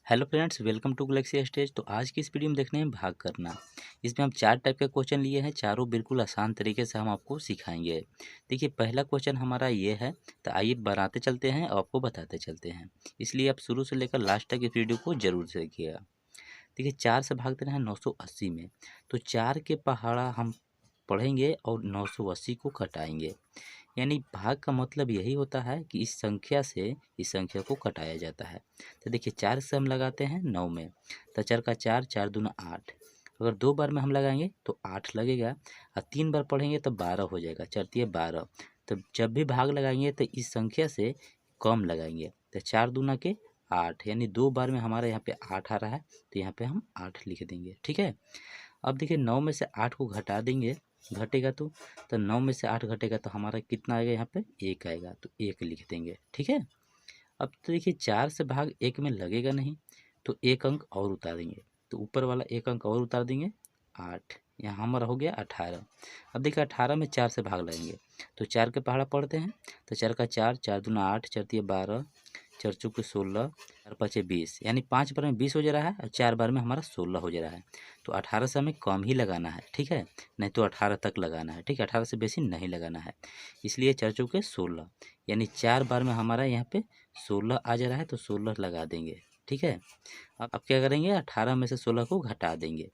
Hello friends, welcome to Galaxy Stage. तो आज की इस वीडियो में देखने हैं भाग करना। इसमें हम 4 टाइप के क्वेश्चन लिए हैं, चारों बिल्कुल आसान तरीके से हम आपको सिखाएंगे। देखिए, पहला क्वेश्चन हमारा ये है, तो आइए बनाते चलते हैं और आपको बताते चलते हैं। इसलिए आप शुरू से लेकर लास्ट तक इस वीडियो को जरूर से देखिएगा। देखिए, 4 से भाग देना है 980 में, तो 4 के पहाड़ा हम पढ़ेंगे और 980 को घटाएंगे। यानी भाग का मतलब यही होता है कि इस संख्या से इस संख्या को घटाया जाता है। तो देखिए, 4 से हम लगाते हैं 9 में, तो 4 का 4, 4 दूना 8। अगर 2 बार में हम लगाएंगे तो 8 लगेगा, और 3 बार पढ़ेंगे तो 12 हो जाएगा, 4 12। तो जब भी भाग लगाएंगे तो इस संख्या से कम लगाएंगे, तो 4 दूना के 8, यानी 2 बार में हमारा यहाँ पे 8 आ रहा है, तो यहाँ पे हम 8 लिख देंगे। ठीक है। अब देखिए, 9 में से 8 को घटा देंगे, घटेगा तो 9 में से 8 घटेगा तो हमारा कितना आएगा, यहाँ पे 1 आएगा, तो 1 लिख देंगे। ठीक है। अब तो देखिए, 4 से भाग 1 में लगेगा नहीं, तो 1 अंक और उतारेंगे, तो ऊपर वाला 1 अंक और उतार देंगे, 8। यहाँ हमारा हो गया 18। अब देखिए, 18 में 4 से भाग लगेंगे, तो 4 के पहाड़ा पढ़ते हैं, तो 4 का 4, 4 दूना 8, 4 तिया 12, 4 चौके 16, 4 पाँचे 20, यानी 5 बार में 20 हो जा रहा है और 4 बार में हमारा 16 हो जा रहा है। तो 18 से हमें कम ही लगाना है। ठीक है, नहीं तो 18 तक लगाना है। ठीक है, 18 से बेसी नहीं लगाना है। इसलिए 4 चौके 16, यानी 4 बार में हमारा यहाँ पे 16 आ जा रहा है, तो 16 लगा देंगे। ठीक है। अब क्या करेंगे, 18 में से 16 को घटा देंगे।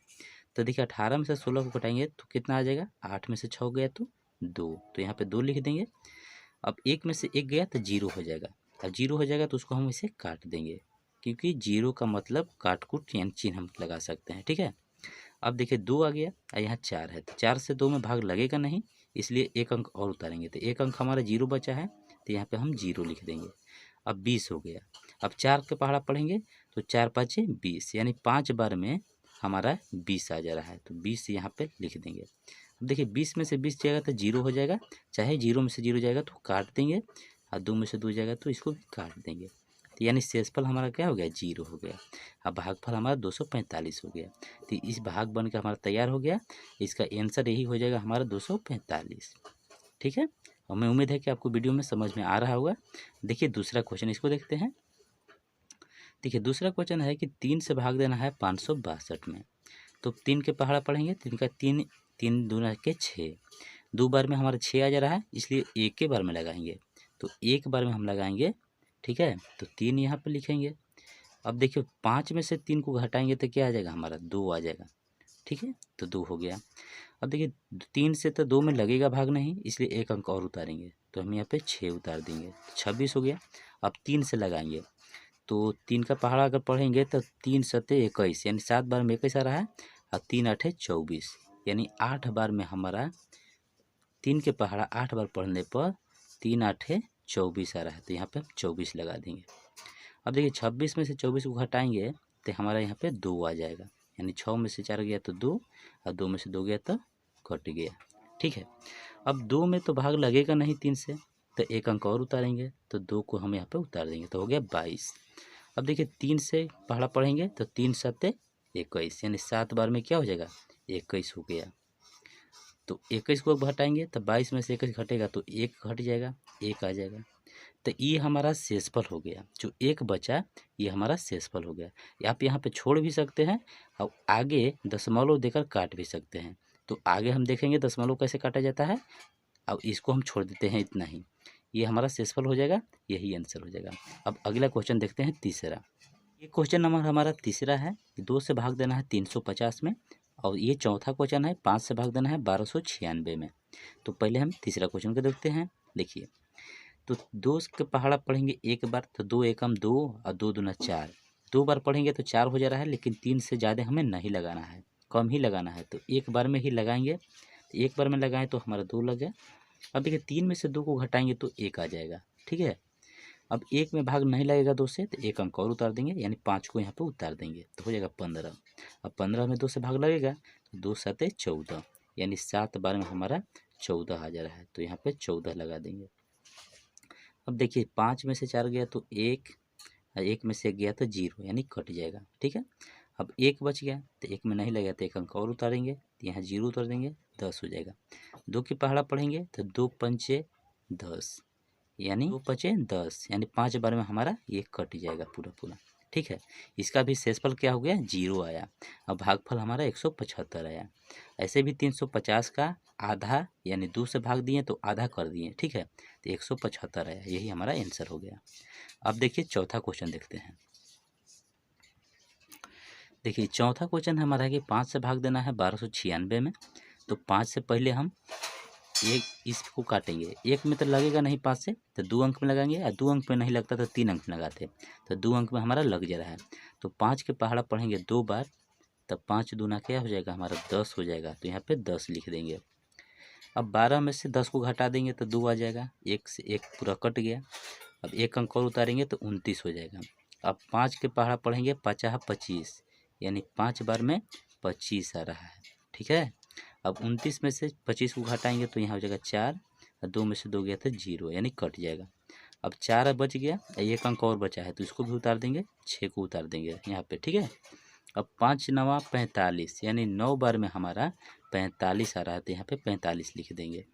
तो देखिए, 18 में से 16 को घटाएंगे तो कितना आ जाएगा, 8 में से 6 गया तो 2, तो यहाँ पे 2 लिख देंगे। अब 1 में से 1 गया तो 0 हो जाएगा, अब 0 हो जाएगा तो उसको हम इसे काट देंगे, क्योंकि 0 का मतलब काट कूट यानी चिन्ह हम लगा सकते हैं। ठीक है। अब देखिए, 2 आ गया और यहाँ 4 है, तो 4 से 2 में भाग लगेगा नहीं, इसलिए 1 अंक और उतारेंगे, तो 1 अंक हमारा 0 बचा है, तो यहाँ पे हम 0 लिख देंगे। अब 20 हो गया। अब 4 के पहाड़ा पढ़ेंगे, तो 4 पाँचे 20, यानी 5 बार में हमारा 20 आ जा रहा है, तो 20 यहाँ पे लिख देंगे। अब देखिए, 20 में से 20 जाएगा तो 0 हो जाएगा, चाहे 0 में से 0 जाएगा तो काट देंगे, और 2 में से 2 जाएगा तो इसको भी काट देंगे, तो यानी शेषफल हमारा क्या हो गया, 0 हो गया। अब भागफल हमारा 245 हो गया, तो इस भाग बन के हमारा तैयार हो गया। इसका आंसर यही हो जाएगा हमारा 245। ठीक है। और मैं उम्मीद है कि आपको वीडियो में समझ में आ रहा होगा। देखिए, दूसरा क्वेश्चन इसको देखते हैं। देखिए, दूसरा क्वेश्चन है कि 3 से भाग देना है 562 में, तो 3 के पहाड़ा पढ़ेंगे, 3 का 3, 3 दूना के 6, 2 बार में हमारा 6 आ जा रहा है, इसलिए एक के बार में लगाएंगे, तो एक बार में हम लगाएंगे। ठीक है, तो 3 यहाँ पे लिखेंगे। अब देखिए, 5 में से 3 को घटाएंगे तो क्या आ जाएगा, हमारा 2 आ जाएगा। ठीक है, तो 2 हो गया। अब देखिए, 3 से तो 2 में लगेगा भाग नहीं, इसलिए 1 अंक और उतारेंगे, तो हम यहाँ पे 6 उतार देंगे, 26 हो गया। अब 3 से लगाएंगे, तो 3 का पहाड़ा अगर पढ़ेंगे तो 3 सत्ते 21, यानी 7 बार में 21 आ रहा है, और 3 आठे 24, यानी 8 बार में हमारा 3 के पहाड़ा 8 बार पढ़ने पर 3 आठे 24 आ रहा है, तो यहाँ पे हम 24 लगा देंगे। अब देखिए, 26 में से 24 को घटाएंगे तो हमारा यहाँ पे 2 आ जाएगा, यानी 6 में से 4 गया तो 2, और 2 में से 2 गया तो कट गया। ठीक है। अब 2 में तो भाग लगेगा नहीं 3 से, तो 1 अंक और उतारेंगे, तो 2 को हम यहाँ पे उतार देंगे, तो हो गया 22। अब देखिए, 3 से पहाड़ा पढ़ेंगे तो 3 सत्ते 21, यानी 7 बार में क्या हो जाएगा, 21 हो गया। तो 21 को घटाएंगे तो 22 में से 21 घटेगा तो 1 घट जाएगा, 1 आ जाएगा। तो ये हमारा शेषफल हो गया, जो 1 बचा ये हमारा शेषफल हो गया। आप यहाँ पे छोड़ भी सकते हैं और आगे दशमलव देकर काट भी सकते हैं, तो आगे हम देखेंगे दशमलव कैसे काटा जाता है। अब इसको हम छोड़ देते हैं इतना ही, ये हमारा शेषफल हो जाएगा, यही आंसर हो जाएगा। अब अगला क्वेश्चन देखते हैं, तीसरा। ये क्वेश्चन नंबर हमारा तीसरा है कि 2 से भाग देना है 350 में, और ये चौथा क्वेश्चन है 5 से भाग देना है 1296 में। तो पहले हम तीसरा क्वेश्चन को देखते हैं। देखिए, तो 2 के पहाड़ा पढ़ेंगे एक बार, तो 2 एकम 2 और 2 दूना 4, 2 बार पढ़ेंगे तो 4 हो जा रहा है, लेकिन 3 से ज़्यादा हमें नहीं लगाना है, कम ही लगाना है, तो एक बार में ही लगाएंगे। तो एक बार में लगाएं तो हमारा 2 लग गया। अब देखिए, 3 में से 2 को घटाएंगे तो 1 आ जाएगा। ठीक है। अब 1 में भाग नहीं लगेगा 2 से, तो 1 अंक और उतार देंगे, यानी 5 को यहाँ पे उतार देंगे, तो हो जाएगा 15। अब 15 में 2 से भाग लगेगा तो 2 सत्ते 14, यानी 7 बार में हमारा 14 आ जा रहा है, तो यहाँ पे 14 लगा देंगे। अब देखिए, 5 में से 4 गया तो 1, और 1 में से 1 गया तो 0, यानी कट जाएगा। ठीक है। अब 1 बच गया, तो 1 में नहीं लगा तो 1 अंक और उतारेंगे, तो यहाँ 0 उतार देंगे, 10 हो जाएगा। 2 के पहाड़ा पढ़ेंगे तो 2 पंचे 10, यानी 2 पचे 10, यानी 5 बार में हमारा ये कट जाएगा पूरा पूरा। ठीक है। इसका भी शेषफल क्या हो गया, 0 आया। अब भागफल हमारा 175 आया। ऐसे भी 350 का आधा यानी 2 से भाग दिए तो आधा कर दिए, ठीक है, तो 175 आया। यही हमारा आंसर हो गया। अब देखिए चौथा क्वेश्चन देखते हैं। देखिए चौथा क्वेश्चन हमारा है कि 5 से भाग देना है 1296 में। तो 5 से पहले हम एक इसको काटेंगे, एक में तो लगेगा नहीं 5 से, तो 2 अंक में लगाएंगे, और 2 अंक में नहीं लगता तो 3 अंक में लगाते, तो 2 अंक में हमारा लग जा रहा है। तो 5 के पहाड़ा पढ़ेंगे 2 बार, तब 5 दूना क्या हो जाएगा हमारा 10 हो जाएगा, तो यहाँ पे 10 लिख देंगे। अब 12 में से 10 को घटा देंगे तो 2 आ जाएगा, एक से एक पूरा कट गया। अब एक अंक और उतारेंगे तो 29 हो जाएगा। अब 5 के पहाड़ा पढ़ेंगे 5 25, यानी 5 बार में 25 आ रहा है, ठीक है। अब 29 में से 25 को घटाएंगे तो यहाँ हो जाएगा 4, और 2 में से 2 गया तो 0, यानी कट जाएगा। अब 4 बच गया, एक अंक और बचा है तो इसको भी उतार देंगे, 6 को उतार देंगे यहाँ पे, ठीक है। अब 5 9 45, यानी 9 बार में हमारा 45 आ रहा है, तो यहाँ पे 45 लिख देंगे।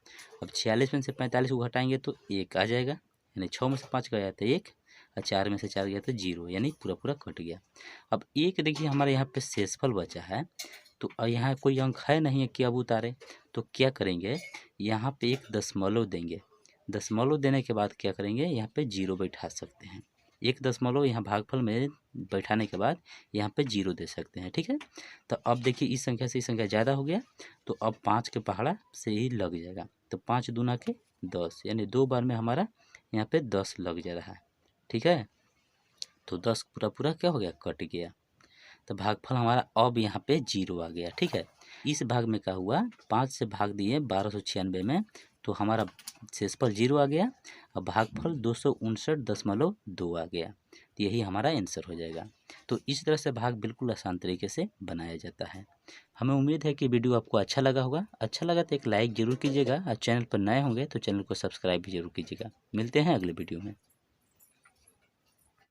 अब 46 में से 45 को घटाएंगे तो 1 आ जाएगा, यानी 6 में से 5 गया तो 1, और 4 में से 4 गया तो 0, यानी पूरा पूरा कट गया। अब एक देखिए हमारे यहाँ पे शेषफल बचा है, तो यहाँ कोई अंक है नहीं कि अब उतारे, तो क्या करेंगे, यहाँ पे एक दशमलव देंगे। दशमलव देने के बाद क्या करेंगे, यहाँ पे 0 बैठा सकते हैं। एक दशमलव यहाँ भागफल में बैठाने के बाद यहाँ पे 0 दे सकते हैं, ठीक है। तो अब देखिए इस संख्या से इस संख्या ज़्यादा हो गया, तो अब 5 के पहाड़ा से ही लग जाएगा, तो 5 दूना के 10, यानी 2 बार में हमारा यहाँ पे 10 लग जा रहा है, ठीक है। तो 10 पूरा पूरा क्या हो गया, कट गया। तो भागफल हमारा अब यहाँ पे 0 आ गया, ठीक है। इस भाग में क्या हुआ, 5 से भाग दिए 1296 में, तो हमारा शेषफल 0 आ गया, और भागफल 259.2 आ गया। तो यही हमारा आंसर हो जाएगा। तो इस तरह से भाग बिल्कुल आसान तरीके से बनाया जाता है। हमें उम्मीद है कि वीडियो आपको अच्छा लगा होगा। अच्छा लगा तो एक लाइक ज़रूर कीजिएगा, और चैनल पर नए होंगे तो चैनल को सब्सक्राइब भी जरूर कीजिएगा। मिलते हैं अगले वीडियो में।